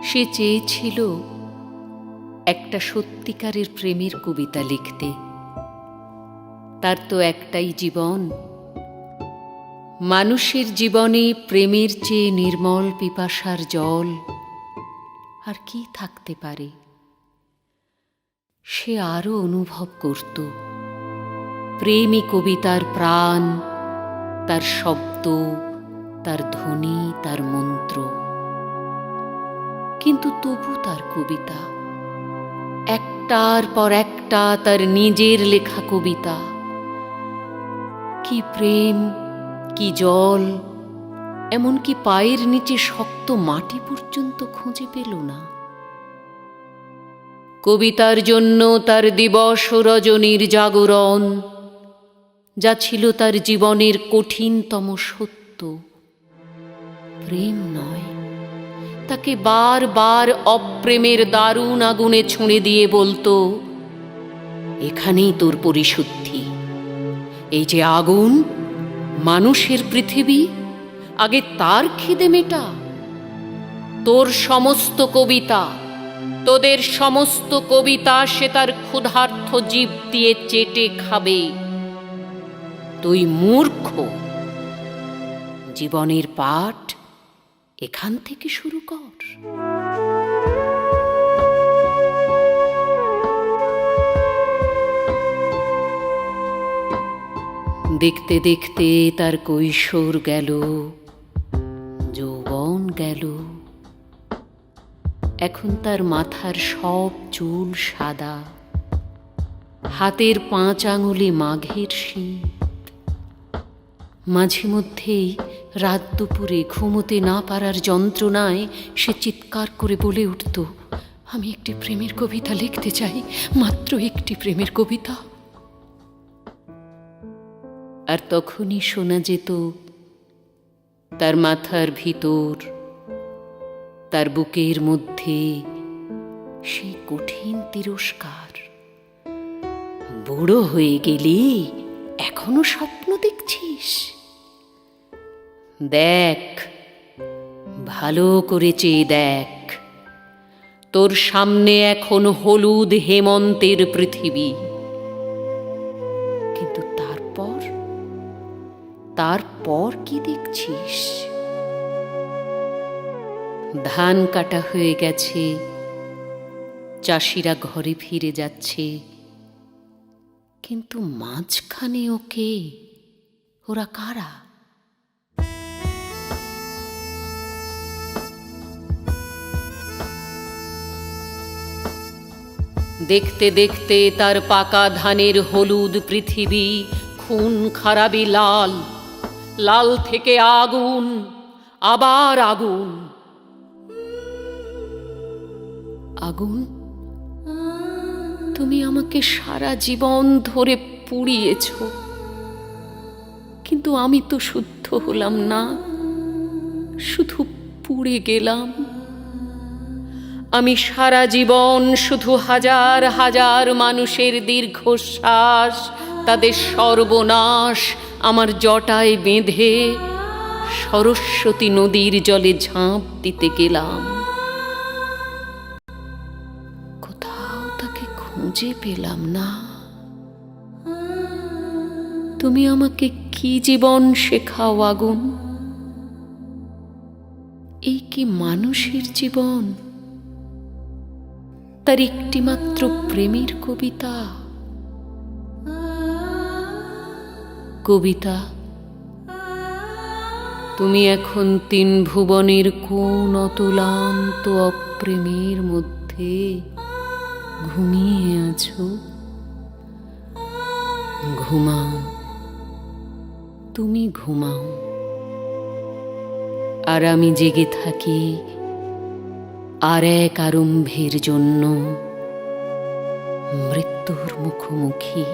সে চেয়েছিল একটা সত্যিকারের প্রেমের কবিতা লিখতে। তার তো একটাই জীবন। মানুষের জীবনে প্রেমের চেয়ে নির্মল পিপাসার জল আর কি থাকতে পারে? সে আরো অনুভব করত প্রেমই কবিতার প্রাণ, তার শব্দ, তার ধ্বনি, তার মন্ত্র। কিন্তু তবু তার কবিতা, একটার পর একটা তার নিজের লেখা কবিতা, কি প্রেম, কি জল, এমনকি পায়ের নিচে শক্ত মাটি পর্যন্ত খুঁজে পেল না। কবিতার জন্য তার দিবস ও রজনীর জাগরণ, যা ছিল তার জীবনের কঠিনতম সত্য, প্রেম নয়, তাকে বারবার অপ্রেমের দারুণ আগুনে ছুঁড়ে দিয়ে বলতো, এখানেই তোর পরিশুদ্ধি। এই যে আগুন, মানুষের পৃথিবী, আগে তার খিদে মেটা। তোর সমস্ত কবিতা, তোদের সমস্ত কবিতা সে তার ক্ষুধার্ত জিভ দিয়ে চেটে খাবে। তুই মূর্খ। জীবনের পাঠ এখান থেকে শুরু কর। দেখতে দেখতে তার কৈশোর গেল, যৌবন গেল। এখন তার মাথার সব চুল সাদা, হাতের 5 আঙুলে মাঘের শীত। মাঝে মধ্যেই রাত দুপুরে ঘুমোতে না পারার যন্ত্রণায় সে চিৎকার করে বলে উঠত, আমি একটি প্রেমের কবিতা লিখতে চাই, মাত্র একটি প্রেমের কবিতা। আর তখনই শোনা যেত তার মাথার ভিতর, তার বুকের মধ্যে সেই কঠিন তিরস্কার, বুড়ো হয়ে গেলি এখনো স্বপ্ন দেখছিস? দেখ, ভালো করে চেয়ে দেখ, তোর সামনে এখন হলুদ হেমন্তের পৃথিবী। কিন্তু তারপর কি দেখছিস? ধান কাটা হয়ে গেছে, চাষিরা ঘরে ফিরে যাচ্ছে, কিন্তু মাঝখানে ওকে, ওরা কারা? দেখতে দেখতে তার পাকা ধানের হলুদ পৃথিবী খুন খারাবি লাল, লাল থেকে আগুন, আবার আগুন। আগুন, তুমি আমাকে সারা জীবন ধরে পুড়িয়েছ, কিন্তু আমি তো শুদ্ধ হলাম না, শুধু পুড়ে গেলাম। আমি সারা জীবন শুধু হাজার হাজার মানুষের দীর্ঘশ্বাস, তাদের সর্বনাশ আমার জটায় বেঁধে সরস্বতী নদীর জলে ঝাঁপ দিতে গেলাম। কোথাও তাকে খুঁজে পেলাম না। তুমি আমাকে কি জীবন শেখাও আগুন? এই কি মানুষের জীবন? তার একটিমাত্র প্রেমের কবিতা। কবিতা, তুমি এখন 3 ভুবনের কোন অতুলান্ত অপ্রেমের মধ্যে ঘুমিয়ে আছো। ঘুমাও, তুমি ঘুমাও, আর আমি জেগে থাকি আর এক আরম্ভের জন্য মৃত্যুর মুখোমুখি।